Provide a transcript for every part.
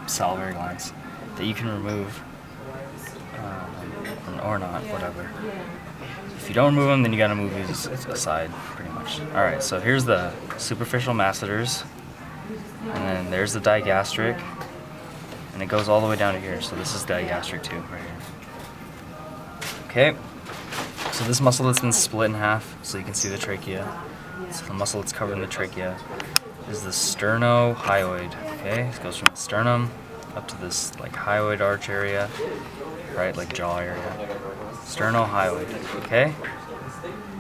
salivary glands that you can remove, or not, whatever. If you don't remove them, then you gotta move these aside, pretty much. All right, so here's the superficial masseters, and then there's the digastric, and it goes all the way down to here. So this is digastric too, right here. Okay, so this muscle that's been split in half, so you can see the trachea. So the muscle that's covering the trachea is the sternohyoid. Okay, it goes from the sternum up to this like hyoid arch area, right, like jaw area. Sternohyoid. Okay.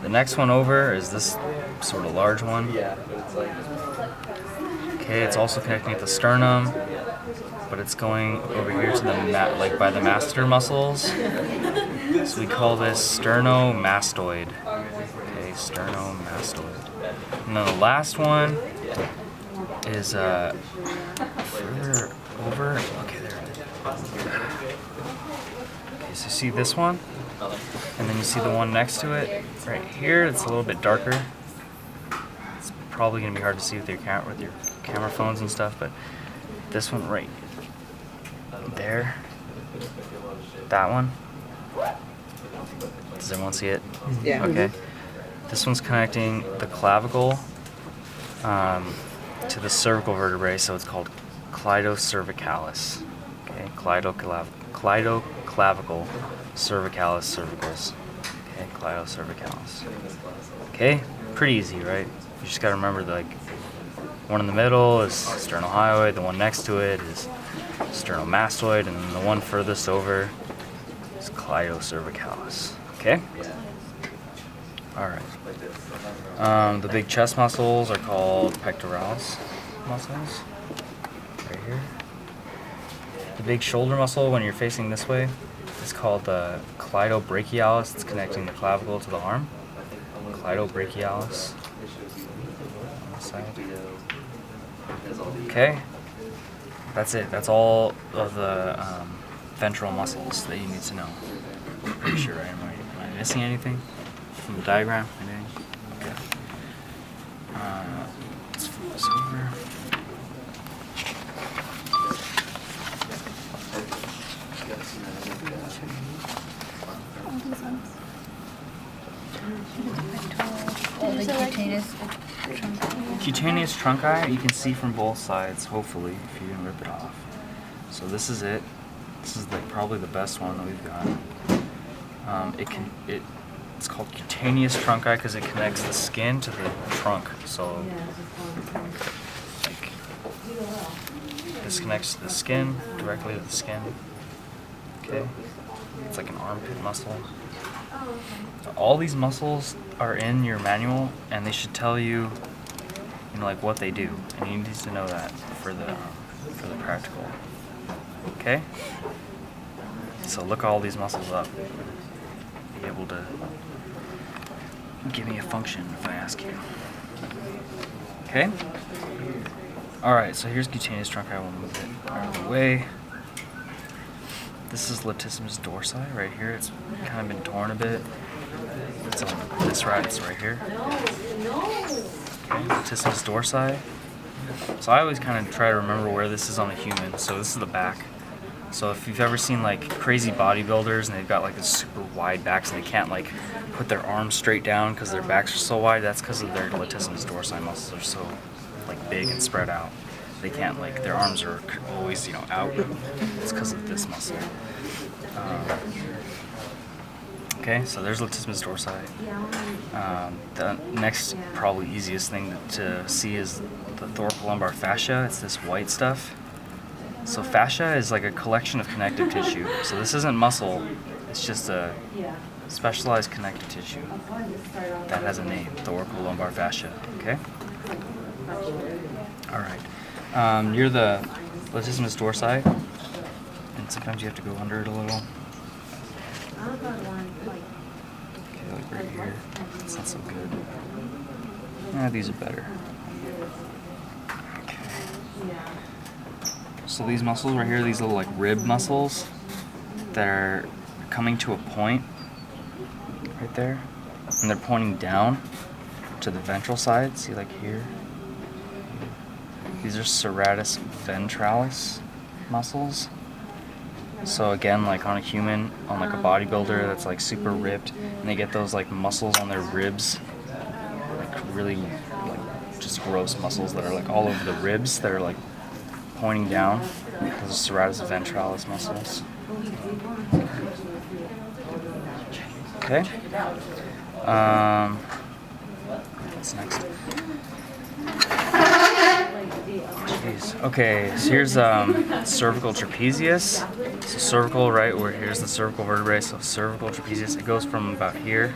The next one over is this sort of large one. Okay, it's also connecting at the sternum, but it's going over here to the like by the masseter muscles. So we call this sternomastoid. Okay, sternomastoid. And then the last one is further over. Okay, there it is. Okay, so see this one? And then you see the one next to it right here. It's a little bit darker. It's probably gonna be hard to see with your camera phones and stuff, but this one right there, that one. Does everyone see it? Yeah. Okay. This one's connecting the clavicle to the cervical vertebrae, so it's called clitocervicalis. Okay, clitoclavicle, cervicalis, cervicals. Okay, clitocervicalis. Okay, pretty easy, right? You just gotta remember like one in the middle is sternohyoid, the one next to it is sternomastoid, and then the one furthest over is clitocervicalis. Okay? Alright. The big chest muscles are called pectoralis muscles. Right here. The big shoulder muscle, when you're facing this way, is called the clitobrachialis. It's connecting the clavicle to the arm. Clitobrachialis. On the side. Okay. That's it. That's all of the ventral muscles that you need to know. I'm pretty sure, right? Am I missing anything from the diagram? Anything? Okay. Let's flip this over. Cutaneous trunci you can see from both sides, hopefully, if you didn't rip it off. So this is it. This is like probably the best one that we've got. It's called cutaneous trunci because it connects the skin to the trunk. So like this connects to the skin, directly to the skin. Okay. It's like an armpit muscle. All these muscles are in your manual, and they should tell you, like what they do, and you need to know that for the practical. Okay. So look all these muscles up. Be able to give me a function if I ask you. Okay. All right. So here's cutaneous trunci. I will move it out of the way. This is latissimus dorsi right here. It's kind of been torn a bit. It's on this it's right here. Okay, latissimus dorsi. So I always kind of try to remember where this is on a human. So this is the back. So if you've ever seen like crazy bodybuilders and they've got like a super wide backs and they can't like put their arms straight down because their backs are so wide, that's because of their latissimus dorsi muscles are so like big and spread out. They can't like, their arms are always, out. It's because of this muscle. Okay, so there's latissimus dorsi. The next, probably easiest thing to see is the thoracolumbar fascia. It's this white stuff. So fascia is like a collection of connective tissue. So this isn't muscle, it's just a specialized connective tissue that has a name, thoracolumbar fascia. Okay? All right. Near the latissimus dorsi, and sometimes you have to go under it a little. Okay, like right here. It's not so good. These are better. Okay. So these muscles right here, these little like rib muscles that are coming to a point right there, and they're pointing down to the ventral side. See, like here. These are serratus ventralis. muscles. So again, like on a human, on like a bodybuilder that's like super ripped, and they get those like muscles on their ribs, like really like just gross muscles that are like all over the ribs that are like pointing down. Those are serratus ventralis muscles. Okay. What's next? Jeez. Okay, so here's cervical trapezius. So cervical, right, where here's the cervical vertebrae. So cervical trapezius, it goes from about here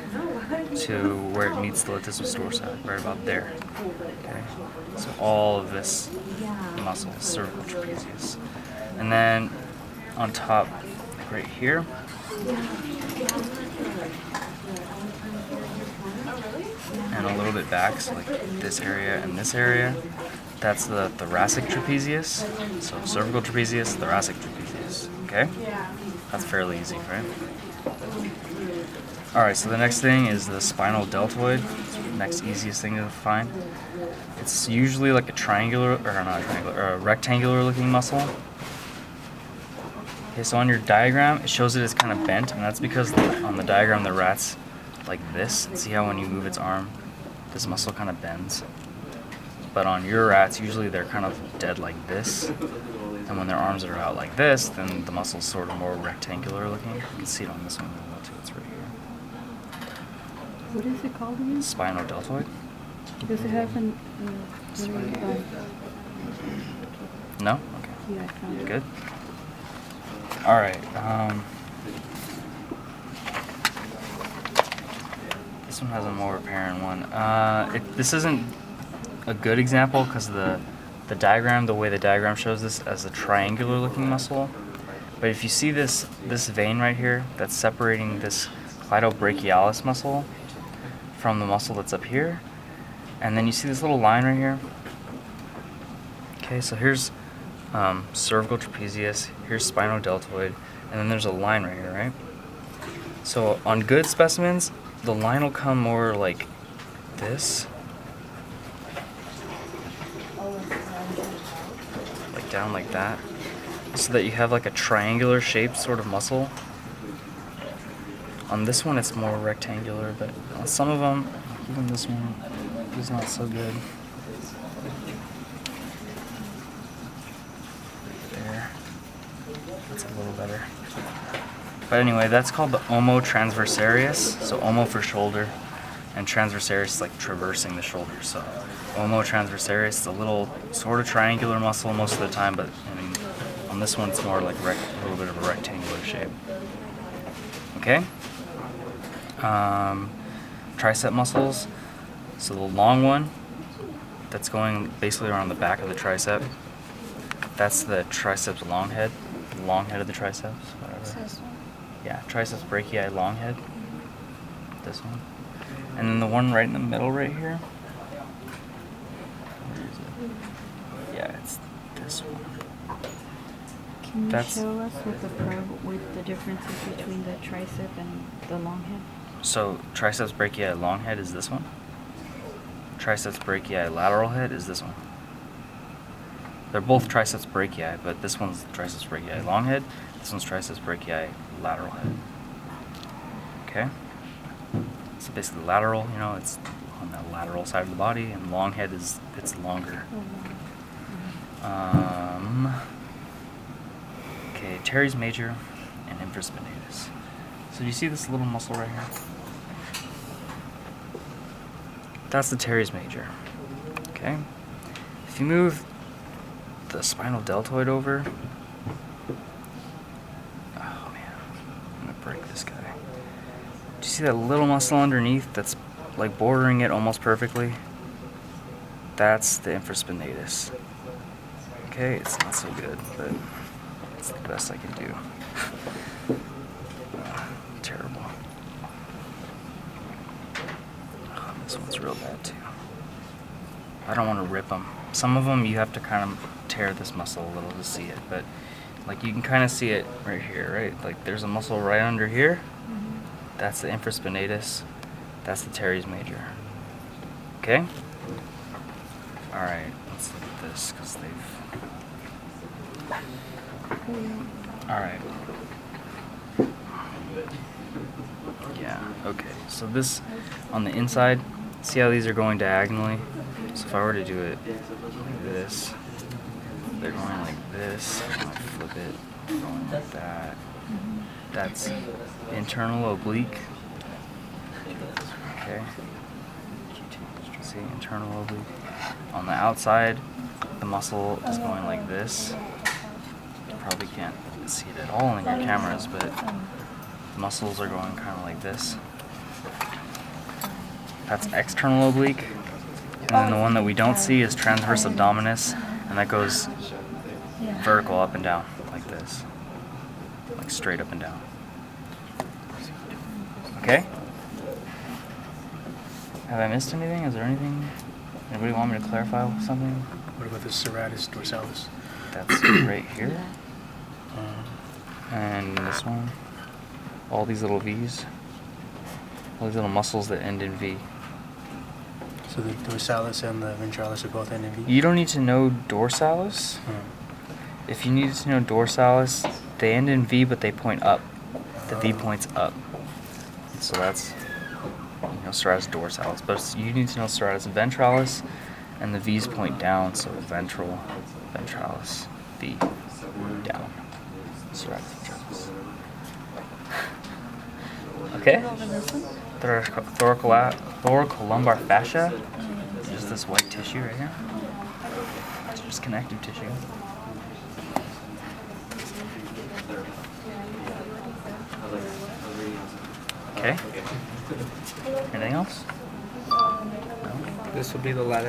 to where it meets the latissimus dorsi, right about there. Okay. So all of this muscle is cervical trapezius. And then on top, like right here, and a little bit back, so like this area and this area, that's the thoracic trapezius. So cervical trapezius, thoracic trapezius. Okay? That's fairly easy, right? Alright, so the next thing is the spinal deltoid. It's the next easiest thing to find. It's usually like a triangular, or not a triangular, or a rectangular looking muscle. Okay, so on your diagram, it shows it as kind of bent, and that's because on the diagram the rat's like this. See how when you move its arm, this muscle kind of bends? But on your rats, usually they're kind of dead like this. And when their arms are out like this, then the muscle's sort of more rectangular looking. You can see it on this one as well too, it's right here. What is it called again? Spinal deltoid. Does it have an... No? Okay. Yeah, I found it. Good. Alright, this one has a more apparent one. This isn't a good example because the diagram, the way the diagram shows this as a triangular looking muscle. But if you see this vein right here that's separating this cleidobrachialis muscle from the muscle that's up here, and then you see this little line right here. Okay, so here's cervical trapezius, here's spinal deltoid, and then there's a line right here, right? So on good specimens, the line will come more like this. Like down like that. So that you have like a triangular shaped sort of muscle. On this one it's more rectangular, but on some of them, even this one, is not so good. There. That's a little better. But anyway, that's called the omo transversaris. So omo for shoulder, and transversaris is like traversing the shoulder. So omo transversaris is a little sort of triangular muscle most of the time, but I mean, on this one it's more like a little bit of a rectangular shape. Okay? Tricep muscles. So the long one that's going basically around the back of the tricep, that's the triceps long head of the triceps, whatever. Yeah, triceps brachii long head. This one. And then the one right in the middle right here. Where is it? Yeah, it's this one. Can you show us with the probe with the differences between the tricep and the long head? So triceps brachii long head is this one. Triceps brachii lateral head is this one. They're both triceps brachii, but this one's triceps brachii long head. This one's triceps brachii lateral head. Okay? So basically lateral, you know, it's on the lateral side of the body, and long head is, it's longer. Okay, teres major and infraspinatus. So do you see this little muscle right here? That's the teres major. Okay? If you move the spinal deltoid over, oh man, I'm gonna break this guy. Do you see that little muscle underneath that's like bordering it almost perfectly? That's the infraspinatus. Okay, it's not so good, but it's the best I can do. Terrible. Oh, this one's real bad too. I don't want to rip them. Some of them you have to kind of tear this muscle a little to see it, but like you can kind of see it right here, right? Like there's a muscle right under here. That's the infraspinatus. That's the teres major. Okay? Alright, let's look at this because they've Alright. Yeah, okay. So this, on the inside, see how these are going diagonally? So if I were to do it like this, they're going like this. I'm gonna flip it, going like that. That's internal oblique. Okay. See, internal oblique. On the outside, the muscle is going like this. You probably can't see it at all in your cameras, but the muscles are going kind of like this. That's external oblique. And then the one that we don't see is transverse abdominis, and that goes vertical up and down, like this. Like straight up and down. Okay? Have I missed anything? Is there anything? Anybody want me to clarify something? What about the serratus dorsalis? That's right here. And this one. All these little V's. All these little muscles that end in V. So the dorsalis and the ventralis are both end in V? You don't need to know dorsalis. If you needed to know dorsalis, they end in V, but they point up. The V points up. So that's, serratus dorsalis. But you need to know serratus ventralis, and the V's point down, so ventral, ventralis, V, down. Serratus ventralis. Okay? Thoracolumbar fascia. Just this white tissue right here. It's just connective tissue. Okay. Anything else? No? This will be the latitude.